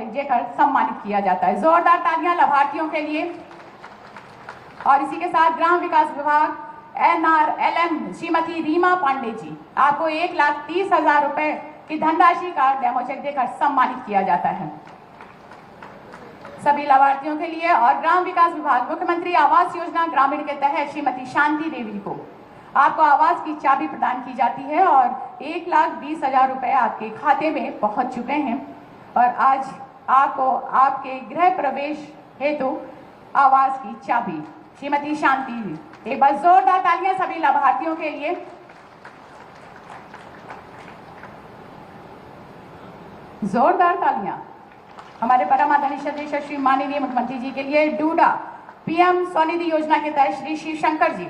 Check देकर सम्मानित किया जाता है। जोरदार तालियां लाभार्थियों के लिए। और इसी के साथ ग्राम विकास विभाग NRLM श्रीमती रीमा पांडे जी, आपको 1,30,000 रुपए की धनराशि का डेमो चेक देकर सम्मानित किया जाता है सभी लाभार्थियों के लिए। और ग्राम विकास विभाग मुख्यमंत्री आवास योजना ग्रामीण के तहत श्रीमती शांति देवी को आपको आवास की चाबी प्रदान की जाती है और 1,20,000 रुपए आपके खाते में पहुंच चुके हैं और आज आपको आपके गृह प्रवेश हेतु आवास की चाबी श्रीमती शांति। एक बार जोरदार तालियां सभी लाभार्थियों के लिए। जोरदार तालियां हमारे परम आदरणीय सदस्य श्री माननीय मुख्यमंत्री जी के लिए। डूडा PM स्वनिधि योजना के तहत श्री शिव शंकर जी,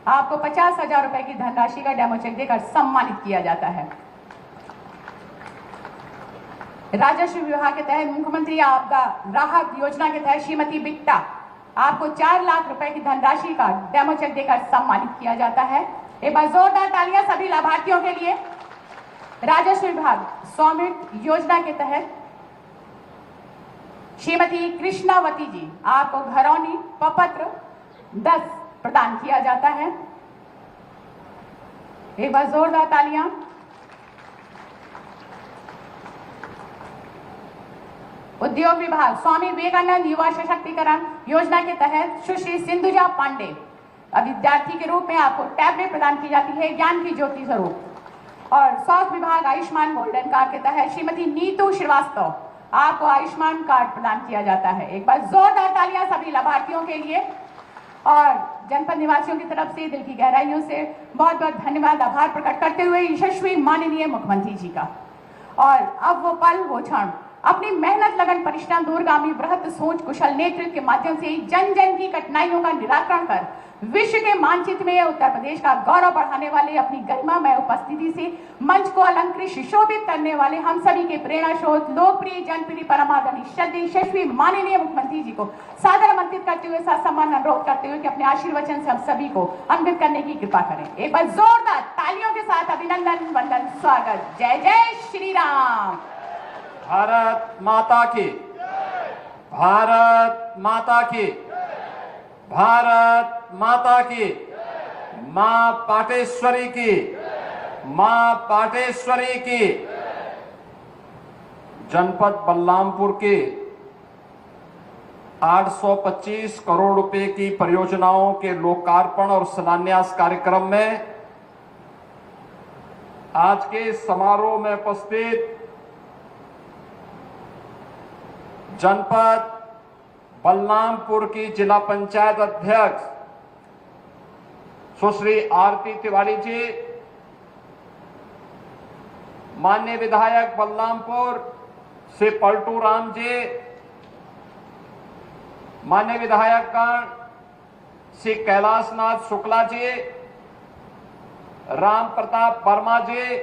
आपको 50,000 रुपए की धनराशि का डेमो चेक देकर सम्मानित किया जाता है। राजस्व विभाग के तहत मुख्यमंत्री आपदा राहत योजना के तहत श्रीमती बिट्टा, आपको 4 लाख रुपए की धनराशि का डेमो चेक देकर सम्मानित किया जाता है। एक बार जोरदार तालियां सभी लाभार्थियों के लिए। राजस्व विभाग स्वामित्व योजना के तहत श्रीमती कृष्णावती जी, आपको घरौनी प्रपत्र 10 प्रदान किया जाता है। एक बार जोरदार तालियां। उद्योग विभाग स्वामी विवेकानंद युवा सशक्तिकरण योजना के तहत सुश्री सिंधुजा पांडे, विद्यार्थी के रूप में आपको टैबलेट प्रदान की जाती है ज्ञान की ज्योति स्वरूप। और स्वास्थ्य विभाग आयुष्मान गोल्डन कार्ड के तहत श्रीमती नीतू श्रीवास्तव, आपको आयुष्मान कार्ड प्रदान किया जाता है। एक बार जोरदार तालियां सभी लाभार्थियों के लिए। और जनपद निवासियों की तरफ से दिल की गहराइयों से बहुत बहुत धन्यवाद, आभार प्रकट करते हुए यशस्वी माननीय मुख्यमंत्री जी का। और अब वो पल वो क्षण, अपनी मेहनत लगन परिश्रम दूरगामी बृहत सोच कुशल नेतृत्व के माध्यम से जन जन की कठिनाइयों का निराकरण कर विश्व के मानचित्र में उत्तर प्रदेश का गौरव बढ़ाने वाले अपनी गरिमामय उपस्थिति से मंच को अलंकृत सुशोभित करने वाले हम सभी के प्रेरणा स्रोत लोकप्रिय जनप्रिय परमादरणीय श्रद्धेय यशस्वी माननीय मुख्यमंत्री जी को सादर आमंत्रित करते हुए साथ सम्मान अनुरोध करते हुए कि अपने आशीर्वचन से हम सभी को अन्वित करने की कृपा करें। एक बार जोरदार तालियों के साथ अभिनंदन वंदन स्वागत। जय जय श्री राम। भारत माता की, भारत माता की, भारत माता की, मां पाटेश्वरी की, मां पाटेश्वरी की। जनपद बलरामपुर के 825 करोड़ रुपए की परियोजनाओं के लोकार्पण और शिलान्यास कार्यक्रम में आज के समारोह में उपस्थित जनपद बलरामपुर की जिला पंचायत अध्यक्ष सुश्री आरती तिवारी जी, माननीय विधायक बलरामपुर से पलटू राम जी, माननीय विधायकगण श्री कैलाशनाथ शुक्ला जी, राम प्रताप वर्मा जी,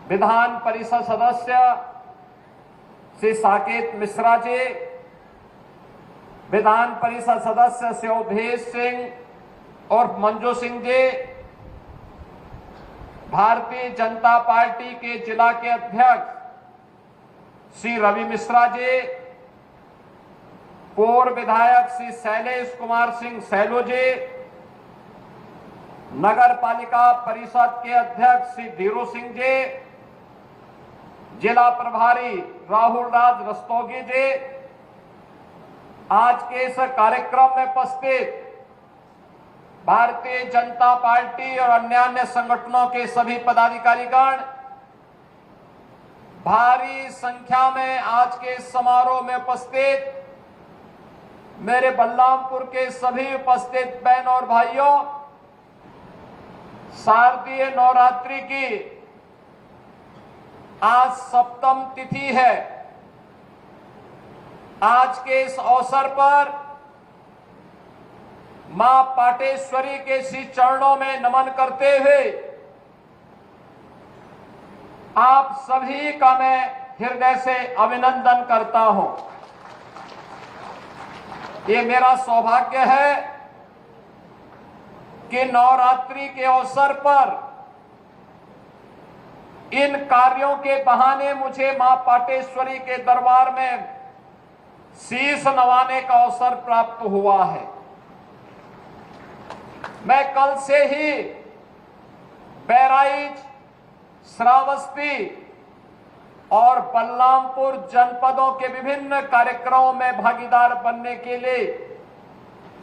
विधान परिषद सदस्य श्री साकेत मिश्रा जी, विधान परिषद सदस्य श्री अवधेश सिंह और मंजू सिंह जी, भारतीय जनता पार्टी के जिला के अध्यक्ष श्री रवि मिश्रा जी, पूर्व विधायक श्री शैलेश कुमार सिंह सैलो जी, नगर पालिका परिषद के अध्यक्ष श्री धीरू सिंह जी, जिला प्रभारी राहुल राज रस्तोगी जी, आज के इस कार्यक्रम में उपस्थित भारतीय जनता पार्टी और अन्य संगठनों के सभी पदाधिकारीगण, भारी संख्या में आज के समारोह में उपस्थित मेरे बलरामपुर के सभी उपस्थित बहन और भाइयों, शारदीय नवरात्रि की आज सप्तम तिथि है। आज के इस अवसर पर मां पाटेश्वरी के श्री चरणों में नमन करते हुए आप सभी का मैं हृदय से अभिनंदन करता हूं। ये मेरा सौभाग्य है कि नवरात्रि के अवसर पर इन कार्यों के बहाने मुझे मां पाटेश्वरी के दरबार में शीश नवाने का अवसर प्राप्त हुआ है। मैं कल से ही बहराइच, श्रावस्ती और बलरामपुर जनपदों के विभिन्न कार्यक्रमों में भागीदार बनने के लिए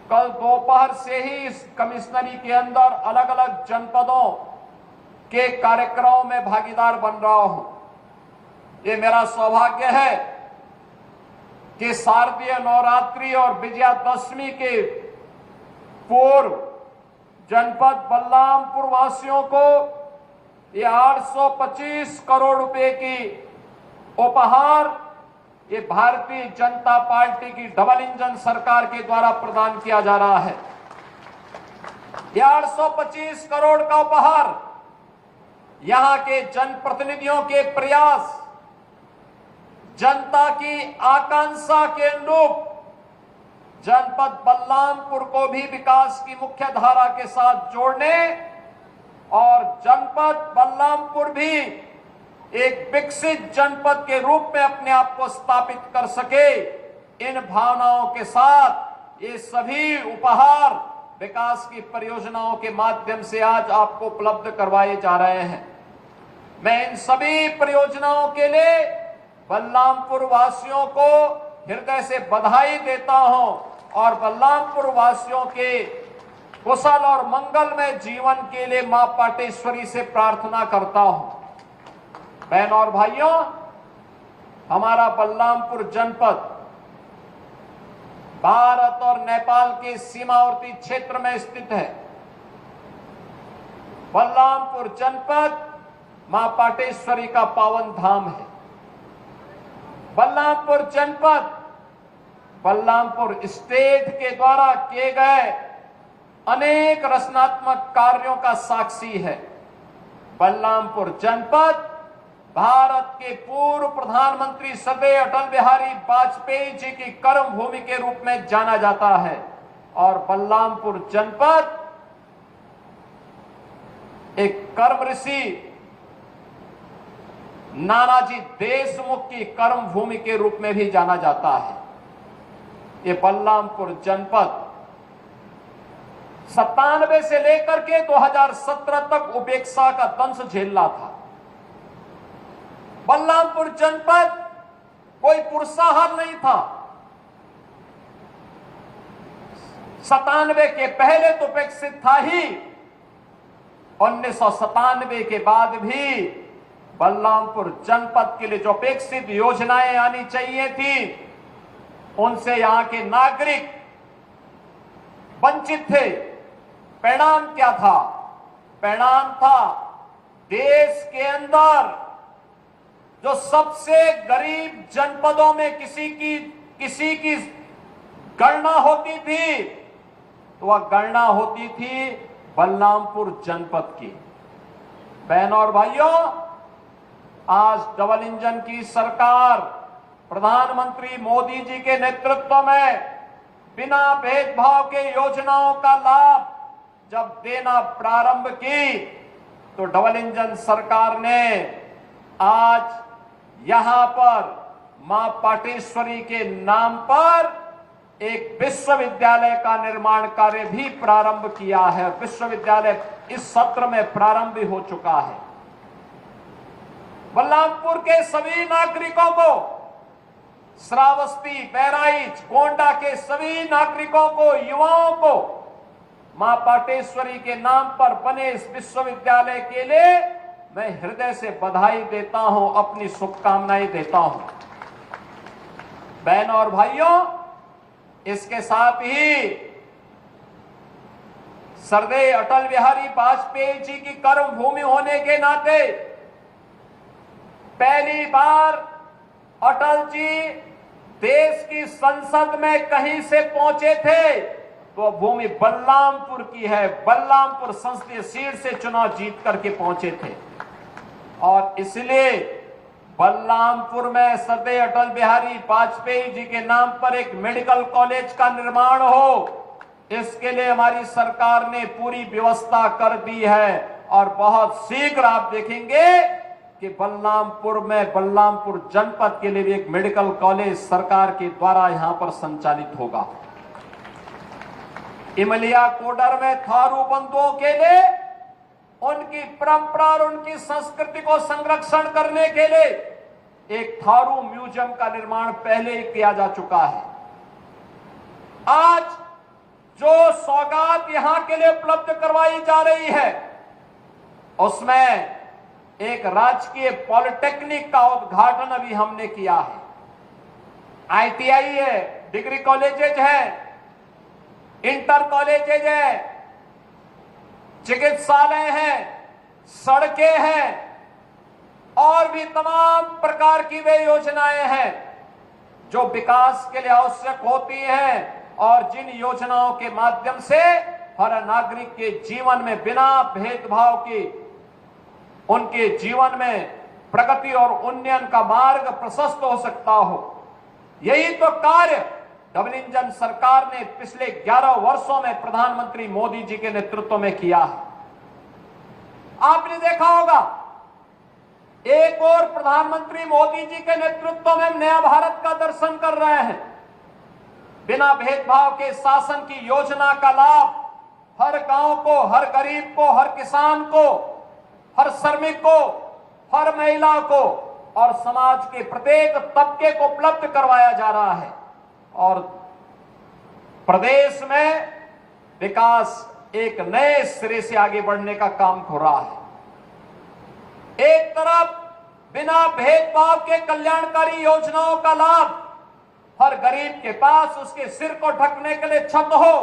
कल दोपहर से ही इस कमिश्नरी के अंदर अलग अलग जनपदों के कार्यक्रमों में भागीदार बन रहा हूं। ये मेरा सौभाग्य है कि शारदीय नवरात्रि और विजयादशमी के पूर्व जनपद बलरामपुर वासियों को ये 825 करोड़ रुपए की उपहार ये भारतीय जनता पार्टी की डबल इंजन सरकार के द्वारा प्रदान किया जा रहा है। ये 825 करोड़ का उपहार यहां के जनप्रतिनिधियों के प्रयास, जनता की आकांक्षा के अनुरूप जनपद बलरामपुर को भी विकास की मुख्य धारा के साथ जोड़ने और जनपद बलरामपुर भी एक विकसित जनपद के रूप में अपने आप को स्थापित कर सके, इन भावनाओं के साथ ये सभी उपहार विकास की परियोजनाओं के माध्यम से आज आपको उपलब्ध करवाए जा रहे हैं। मैं इन सभी परियोजनाओं के लिए बलरामपुर वासियों को हृदय से बधाई देता हूं और बलरामपुर वासियों के कुशल और मंगलमय जीवन के लिए मां पाटेश्वरी से प्रार्थना करता हूं। बहन और भाइयों, हमारा बलरामपुर जनपद भारत और नेपाल के सीमावर्ती क्षेत्र में स्थित है। बलरामपुर जनपद मां पाटेश्वरी का पावन धाम है। बलरामपुर जनपद बलरामपुर स्टेट के द्वारा किए गए अनेक रचनात्मक कार्यों का साक्षी है। बलरामपुर जनपद भारत के पूर्व प्रधानमंत्री श्रद्धेय अटल बिहारी वाजपेयी जी की कर्म भूमि के रूप में जाना जाता है और बलरामपुर जनपद एक कर्म ऋषि नानाजी देशमुख की कर्म भूमि के रूप में भी जाना जाता है। ये बलरामपुर जनपद 97 से लेकर के 2017 तक उपेक्षा का दंश झेल रहा था। बलरामपुर जनपद कोई पुरसाहार नहीं था। 97 के पहले तो विकसित था ही, 1997 के बाद भी बलरामपुर जनपद के लिए जो अपेक्षित योजनाएं आनी चाहिए थी उनसे यहां के नागरिक वंचित थे। परिणाम क्या था? परिणाम था देश के अंदर जो सबसे गरीब जनपदों में किसी की गणना होती थी तो वह गणना होती थी बलरामपुर जनपद की। बहनों और भाइयों, आज डबल इंजन की सरकार प्रधानमंत्री मोदी जी के नेतृत्व में बिना भेदभाव के योजनाओं का लाभ जब देना प्रारंभ की तो डबल इंजन सरकार ने आज यहां पर मां पाटेश्वरी के नाम पर एक विश्वविद्यालय का निर्माण कार्य भी प्रारंभ किया है। विश्वविद्यालय इस सत्र में प्रारंभ भी हो चुका है। बलरामपुर के सभी नागरिकों को, श्रावस्ती, बहराइच, गोंडा के सभी नागरिकों को, युवाओं को मां पाटेश्वरी के नाम पर बने इस विश्वविद्यालय के लिए मैं हृदय से बधाई देता हूं, अपनी शुभकामनाएं देता हूं। बहनों और भाइयों, इसके साथ ही श्रद्धेय अटल बिहारी वाजपेयी जी की कर्म भूमि होने के नाते पहली बार अटल जी देश की संसद में कहीं से पहुंचे थे तो भूमि बलरामपुर की है। बलरामपुर संसदीय सीट से चुनाव जीत करके पहुंचे थे और इसलिए बलरामपुर में श्रद्धेय अटल बिहारी वाजपेयी जी के नाम पर एक मेडिकल कॉलेज का निर्माण हो, इसके लिए हमारी सरकार ने पूरी व्यवस्था कर दी है और बहुत शीघ्र आप देखेंगे कि बलरामपुर जनपद के लिए भी एक मेडिकल कॉलेज सरकार के द्वारा यहां पर संचालित होगा। इमलिया कोडर में थारू बंधुओं के लिए उनकी परंपरा और उनकी संस्कृति को संरक्षण करने के लिए एक थारू म्यूजियम का निर्माण पहले ही किया जा चुका है। आज जो सौगात यहां के लिए उपलब्ध करवाई जा रही है उसमें एक राजकीय पॉलिटेक्निक का उद्घाटन अभी हमने किया है। आईटीआई है, डिग्री कॉलेजेज है, इंटर कॉलेजेज है, चिकित्सालय हैं, सड़कें हैं और भी तमाम प्रकार की वे योजनाएं हैं जो विकास के लिए आवश्यक होती हैं और जिन योजनाओं के माध्यम से हर नागरिक के जीवन में बिना भेदभाव के उनके जीवन में प्रगति और उन्नयन का मार्ग प्रशस्त हो सकता हो। यही तो कार्य डबल इंजन सरकार ने पिछले 11 वर्षों में प्रधानमंत्री मोदी जी के नेतृत्व में किया है। आपने देखा होगा एक और प्रधानमंत्री मोदी जी के नेतृत्व में नया भारत का दर्शन कर रहे हैं। बिना भेदभाव के शासन की योजना का लाभ हर गांव को, हर गरीब को, हर किसान को, हर श्रमिक को, हर महिला को और समाज के प्रत्येक तबके को उपलब्ध करवाया जा रहा है और प्रदेश में विकास एक नए सिरे से आगे बढ़ने का काम हो रहा है। एक तरफ बिना भेदभाव के कल्याणकारी योजनाओं का लाभ हर गरीब के पास उसके सिर को ढकने के लिए छत हो,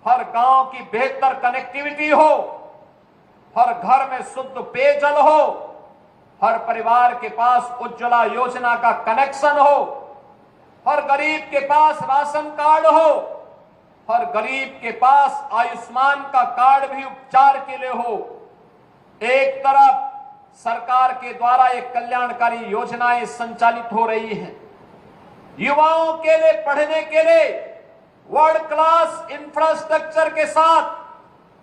हर गांव की बेहतर कनेक्टिविटी हो, हर घर में शुद्ध पेयजल हो, हर परिवार के पास उज्ज्वला योजना का कनेक्शन हो, हर गरीब के पास राशन कार्ड हो, हर गरीब के पास आयुष्मान का कार्ड भी उपचार के लिए हो। एक तरफ सरकार के द्वारा एक कल्याणकारी योजनाएं संचालित हो रही हैं। युवाओं के लिए पढ़ने के लिए वर्ल्ड क्लास इंफ्रास्ट्रक्चर के साथ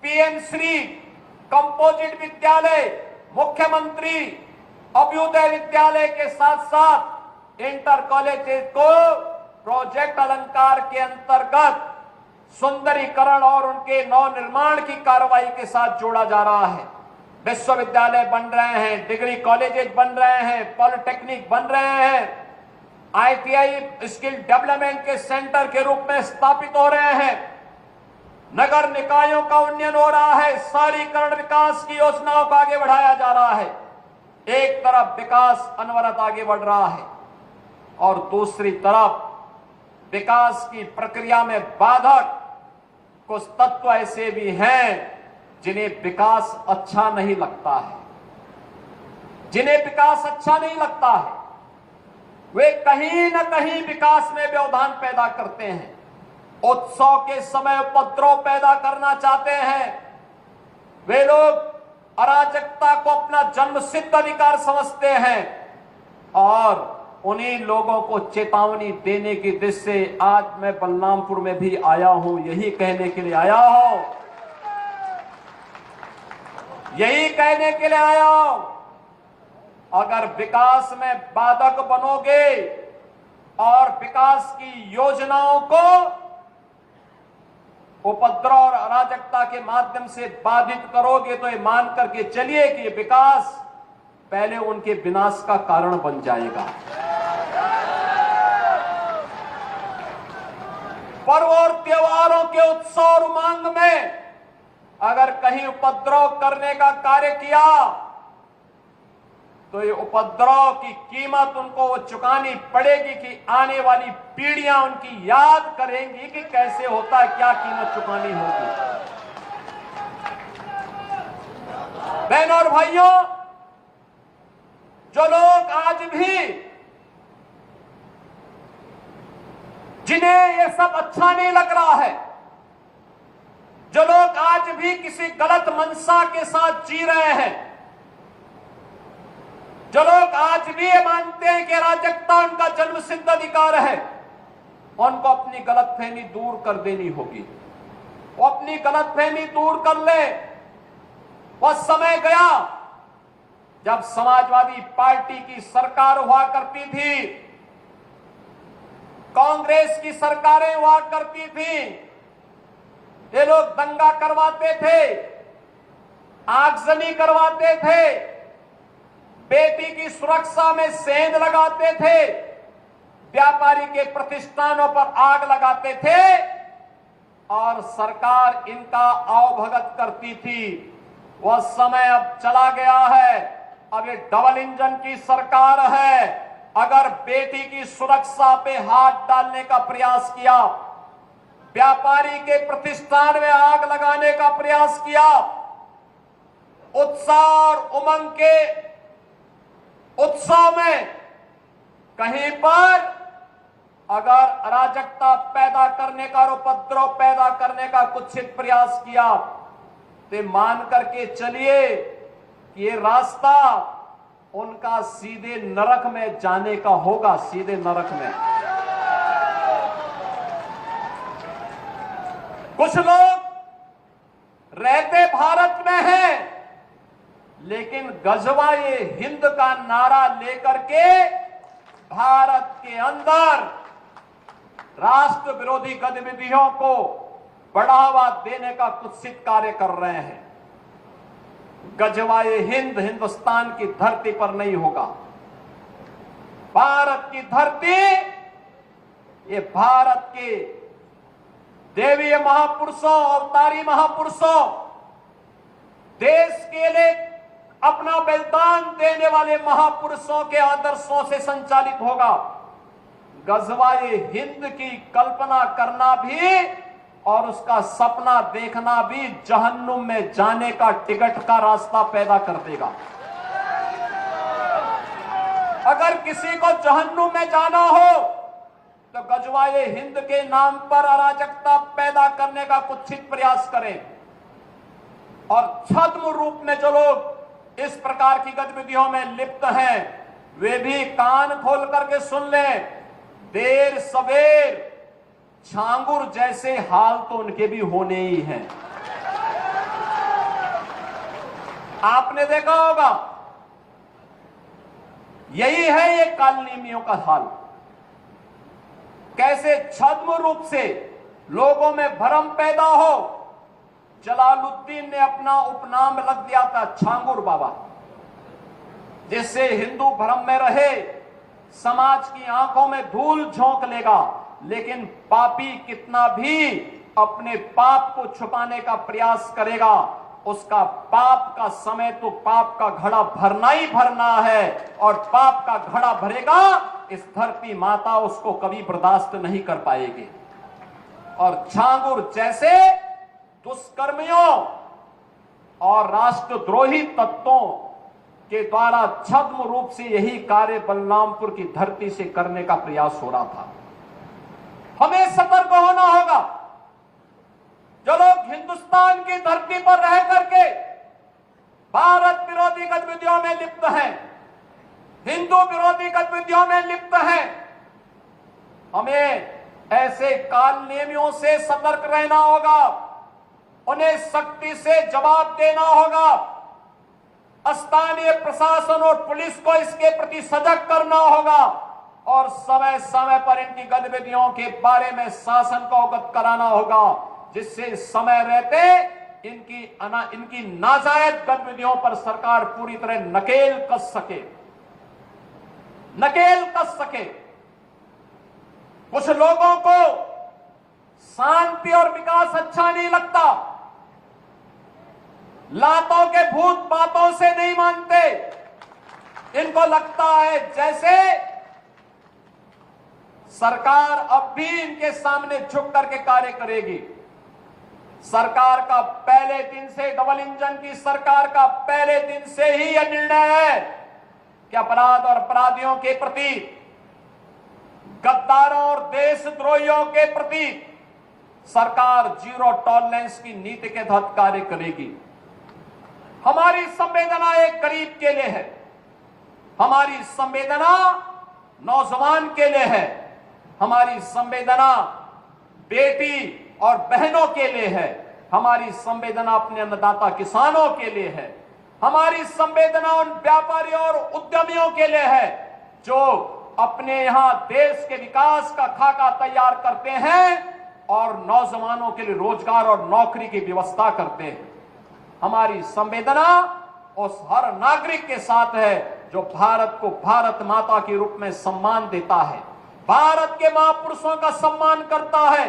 पीएम श्री कंपोजिट विद्यालय, मुख्यमंत्री अभ्युदय विद्यालय के साथ साथ इंटर कॉलेजेस को प्रोजेक्ट अलंकार के अंतर्गत सुंदरीकरण और उनके नवनिर्माण की कार्रवाई के साथ जोड़ा जा रहा है। विश्वविद्यालय बन रहे हैं, डिग्री कॉलेजेस बन रहे हैं, पॉलिटेक्निक बन रहे हैं, आईटीआई स्किल डेवलपमेंट के सेंटर के रूप में स्थापित हो रहे हैं, नगर निकायों का उन्नयन हो रहा है, शहरीकरण विकास की योजनाओं को आगे बढ़ाया जा रहा है। एक तरफ विकास अनवरत आगे बढ़ रहा है और दूसरी तरफ विकास की प्रक्रिया में बाधक कुछ तत्व ऐसे भी हैं जिन्हें विकास अच्छा नहीं लगता है। जिन्हें विकास अच्छा नहीं लगता है वे कहीं न कहीं विकास में व्यवधान पैदा करते हैं, उत्सव के समय उपद्रव पैदा करना चाहते हैं। वे लोग अराजकता को अपना जन्मसिद्ध अधिकार समझते हैं और उन्हीं लोगों को चेतावनी देने की दृष्टि से आज मैं बलरामपुर में भी आया हूं। यही कहने के लिए आया हूं, यही कहने के लिए आया हूं, अगर विकास में बाधक बनोगे और विकास की योजनाओं को उपद्रव और अराजकता के माध्यम से बाधित करोगे तो ये मान करके चलिए कि ये विकास पहले उनके विनाश का कारण बन जाएगा। पर्व और त्योहारों के उत्सव और उमंग में अगर कहीं उपद्रव करने का कार्य किया तो ये उपद्रव की कीमत उनको चुकानी पड़ेगी कि आने वाली पीढ़ियां उनकी याद करेंगी कि कैसे होता है, क्या कीमत चुकानी होगी। बहनों और भाइयों, जो लोग आज भी जिन्हें ये सब अच्छा नहीं लग रहा है, जो लोग आज भी किसी गलत मंशा के साथ जी रहे हैं, जो लोग आज भी ये मानते हैं कि अराजकता उनका जन्मसिद्ध अधिकार है, उनको अपनी गलतफहमी दूर कर देनी होगी। वो अपनी गलतफहमी दूर कर ले। वह समय गया जब समाजवादी पार्टी की सरकार हुआ करती थी, कांग्रेस की सरकारें हुआ करती थी, ये लोग दंगा करवाते थे, आगजनी करवाते थे, बेटी की सुरक्षा में सेंध लगाते थे, व्यापारी के प्रतिष्ठानों पर आग लगाते थे और सरकार इनका आवभगत करती थी। वह समय अब चला गया है। अब ये डबल इंजन की सरकार है। अगर बेटी की सुरक्षा पे हाथ डालने का प्रयास किया, व्यापारी के प्रतिष्ठान में आग लगाने का प्रयास किया, उत्साह और उमंग के उत्सव में कहीं पर अगर अराजकता पैदा करने का और उपद्रव पैदा करने का कुत्सित प्रयास किया तो मान करके चलिए कि ये रास्ता उनका सीधे नरक में जाने का होगा, सीधे नरक में। कुछ लोग रहते भारत में हैं, लेकिन गजवा ये हिंद का नारा लेकर के भारत के अंदर राष्ट्र विरोधी गतिविधियों को बढ़ावा देने का कुत्सित कार्य कर रहे हैं। गजवाए हिंद हिंदुस्तान की धरती पर नहीं होगा। भारत की धरती, ये भारत के देवीय महापुरुषों, अवतारी महापुरुषों, देश के लिए अपना बलिदान देने वाले महापुरुषों के आदर्शों से संचालित होगा। गजवाए हिंद की कल्पना करना भी और उसका सपना देखना भी जहन्नुम में जाने का टिकट का रास्ता पैदा कर देगा। अगर किसी को जहन्नुम में जाना हो तो गजवाए हिंद के नाम पर अराजकता पैदा करने का कुत्सित प्रयास करें। और छद्म रूप में जो लोग इस प्रकार की गतिविधियों में लिप्त हैं, वे भी कान खोल करके सुन लें। देर सवेर छांगुर जैसे हाल तो उनके भी होने ही हैं। आपने देखा होगा, यही है ये कालनेमियों का हाल। कैसे छद्म रूप से लोगों में भ्रम पैदा हो। जलालुद्दीन ने अपना उपनाम रख दिया था छांगुर बाबा, जिससे हिंदू भ्रम में रहे, समाज की आंखों में धूल झोंक लेगा, लेकिन पापी कितना भी अपने पाप को छुपाने का प्रयास करेगा, उसका पाप का समय तो पाप का घड़ा भरना ही भरना है, और पाप का घड़ा भरेगा, इस धरती माता उसको कभी बर्दाश्त नहीं कर पाएगी। और छांगुर जैसे दुष्कर्मियों और राष्ट्रद्रोही तत्वों के द्वारा छद्म रूप से यही कार्य बलरामपुर की धरती से करने का प्रयास हो रहा था। हमें सतर्क होना होगा। जो लोग हिंदुस्तान की धरती पर रह करके भारत विरोधी गतिविधियों में लिप्त हैं, हिंदू विरोधी गतिविधियों में लिप्त हैं, हमें ऐसे कालनेमियों से सतर्क रहना होगा। उन्हें सख्ती से जवाब देना होगा। स्थानीय प्रशासन और पुलिस को इसके प्रति सजग करना होगा और समय समय पर इनकी गतिविधियों के बारे में शासन को अवगत कराना होगा, जिससे समय रहते इनकी नाजायज गतिविधियों पर सरकार पूरी तरह नकेल कस सके। कुछ लोगों को शांति और विकास अच्छा नहीं लगता, लातों के भूत बातों से नहीं मानते। इनको लगता है जैसे सरकार अब भी इनके सामने झुक करके कार्य करेगी। सरकार का पहले दिन से, डबल इंजन की सरकार का पहले दिन से ही यह निर्णय है कि अपराध और अपराधियों के प्रति, गद्दारों और देशद्रोहियों के प्रति सरकार जीरो टॉलरेंस की नीति के तहत कार्य करेगी। हमारी संवेदना एक गरीब के लिए है, हमारी संवेदना नौजवान के लिए है, हमारी संवेदना बेटी और बहनों के लिए है, हमारी संवेदना अपने अन्नदाता किसानों के लिए है। हमारी संवेदना उन व्यापारियों और उद्यमियों के लिए है जो अपने यहां देश के विकास का खाका तैयार करते हैं और नौजवानों के लिए रोजगार और नौकरी की व्यवस्था करते हैं। हमारी संवेदना उस हर नागरिक के साथ है जो भारत को भारत माता के रूप में सम्मान देता है, भारत के महापुरुषों का सम्मान करता है,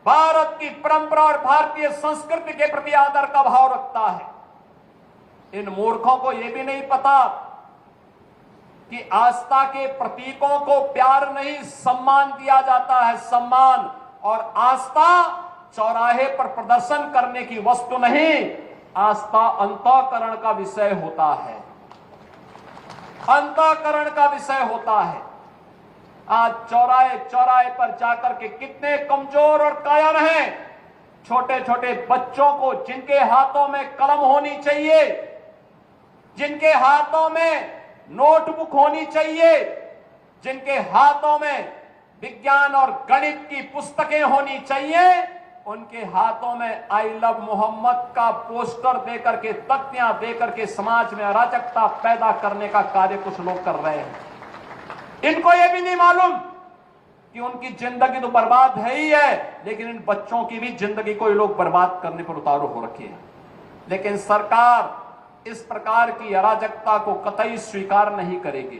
भारत की परंपरा और भारतीय संस्कृति के प्रति आदर का भाव रखता है। इन मूर्खों को यह भी नहीं पता कि आस्था के प्रतीकों को प्यार नहीं सम्मान दिया जाता है। सम्मान और आस्था चौराहे पर प्रदर्शन करने की वस्तु नहीं, आस्था अंतःकरण का विषय होता है, अंतःकरण का विषय होता है। आज चौराहे चौराहे पर जाकर के कितने कमजोर और कायर हैं, छोटे छोटे बच्चों को जिनके हाथों में कलम होनी चाहिए, जिनके हाथों में नोटबुक होनी चाहिए, जिनके हाथों में विज्ञान और गणित की पुस्तकें होनी चाहिए, उनके हाथों में आई लव मोहम्मद का पोस्टर देकर के, तख्तियां देकर के समाज में अराजकता पैदा करने का कार्य कुछ लोग कर रहे हैं। इनको यह भी नहीं मालूम कि उनकी जिंदगी तो बर्बाद है ही है, लेकिन इन बच्चों की भी जिंदगी को ये लोग बर्बाद करने पर उतारू हो रखे हैं। लेकिन सरकार इस प्रकार की अराजकता को कतई स्वीकार नहीं करेगी,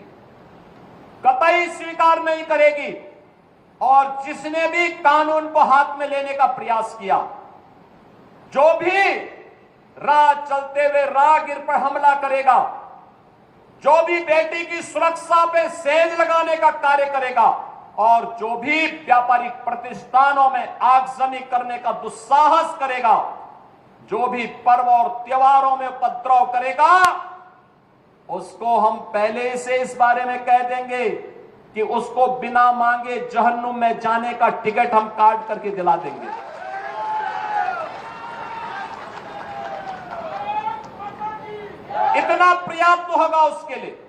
कतई स्वीकार नहीं करेगी। और जिसने भी कानून को हाथ में लेने का प्रयास किया, जो भी राह चलते हुए राहगीर पर हमला करेगा, जो भी बेटी की सुरक्षा पे सेंध लगाने का कार्य करेगा, और जो भी व्यापारिक प्रतिष्ठानों में आगजनी करने का दुस्साहस करेगा, जो भी पर्व और त्योहारों में उपद्रव करेगा, उसको हम पहले से इस बारे में कह देंगे कि उसको बिना मांगे जहन्नुम में जाने का टिकट हम काट करके दिला देंगे। इतना पर्याप्त होगा उसके लिए।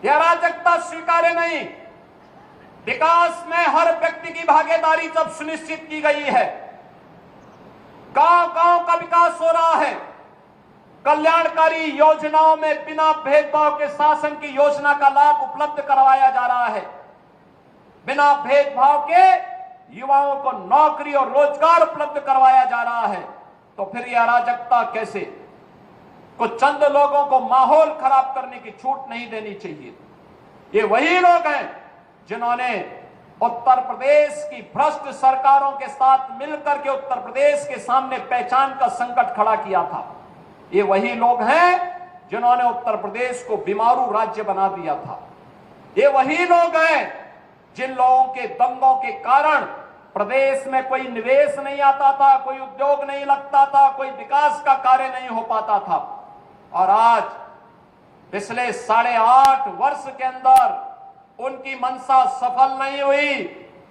यह अराजकता स्वीकार्य नहीं। विकास में हर व्यक्ति की भागीदारी जब सुनिश्चित की गई है, गांव गांव का विकास हो रहा है, कल्याणकारी योजनाओं में बिना भेदभाव के शासन की योजना का लाभ उपलब्ध करवाया जा रहा है, बिना भेदभाव के युवाओं को नौकरी और रोजगार उपलब्ध करवाया जा रहा है, तो फिर यह अराजकता कैसे? कुछ चंद लोगों को माहौल खराब करने की छूट नहीं देनी चाहिए। ये वही लोग हैं जिन्होंने उत्तर प्रदेश की भ्रष्ट सरकारों के साथ मिलकर के उत्तर प्रदेश के सामने पहचान का संकट खड़ा किया था। ये वही लोग हैं जिन्होंने उत्तर प्रदेश को बीमारू राज्य बना दिया था। ये वही लोग हैं जिन लोगों के दंगों के कारण प्रदेश में कोई निवेश नहीं आता था, कोई उद्योग नहीं लगता था, कोई विकास का कार्य नहीं हो पाता था। और आज पिछले 8.5 वर्ष के अंदर उनकी मंशा सफल नहीं हुई।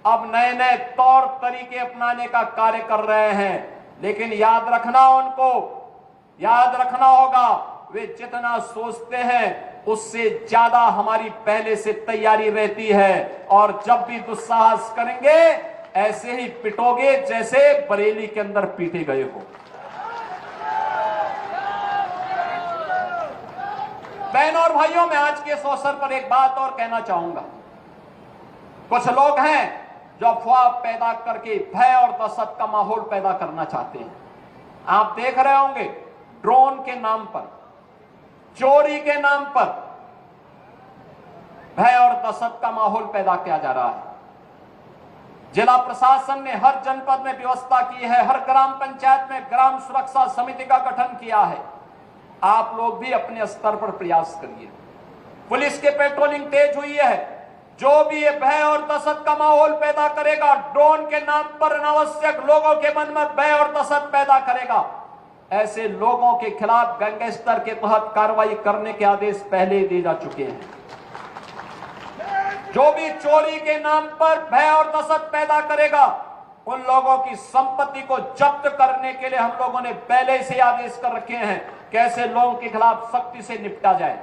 अब नए नए तौर तरीके अपनाने का कार्य कर रहे हैं, लेकिन याद रखना, उनको याद रखना होगा, वे जितना सोचते हैं उससे ज्यादा हमारी पहले से तैयारी रहती है। और जब भी दुस्साहस करेंगे ऐसे ही पिटोगे जैसे बरेली के अंदर पीटे गए हो। बहनों और भाइयों, मैं आज के इस अवसर पर एक बात और कहना चाहूंगा। कुछ लोग हैं जो अफवाह पैदा करके भय और दहशत का माहौल पैदा करना चाहते हैं। आप देख रहे होंगे, ड्रोन के नाम पर, चोरी के नाम पर भय और दहशत का माहौल पैदा किया जा रहा है। जिला प्रशासन ने हर जनपद में व्यवस्था की है, हर ग्राम पंचायत में ग्राम सुरक्षा समिति का गठन किया है। आप लोग भी अपने स्तर पर प्रयास करिए। पुलिस के पेट्रोलिंग तेज हुई है। जो भी ये भय और दहशत का माहौल पैदा करेगा, ड्रोन के नाम पर अनावश्यक लोगों के मन में भय और दहशत पैदा करेगा, ऐसे लोगों के खिलाफ गैंगस्टर के तहत कार्रवाई करने के आदेश पहले ही दिए जा चुके हैं। जो भी चोरी के नाम पर भय और दहशत पैदा करेगा, उन लोगों की संपत्ति को जब्त करने के लिए हम लोगों ने पहले से आदेश कर रखे हैं कि ऐसे लोगों के खिलाफ सख्ती से निपटा जाए।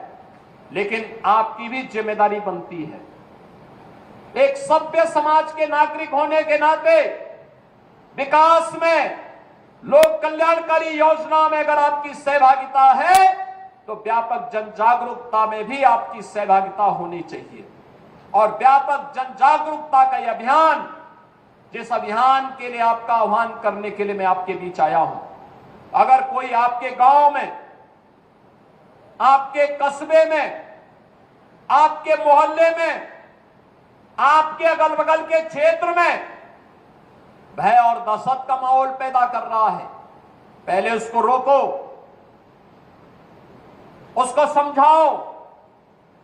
लेकिन आपकी भी जिम्मेदारी बनती है, एक सभ्य समाज के नागरिक होने के नाते विकास में लोक कल्याणकारी योजना में अगर आपकी सहभागिता है तो व्यापक जन जागरूकता में भी आपकी सहभागिता होनी चाहिए। और व्यापक जन जागरूकता का यह अभियान, जिस अभियान के लिए आपका आह्वान करने के लिए मैं आपके बीच आया हूं, अगर कोई आपके गांव में, आपके कस्बे में, आपके मोहल्ले में, आपके अगल बगल के क्षेत्र में भय और दहशत का माहौल पैदा कर रहा है, पहले उसको रोको, उसको समझाओ,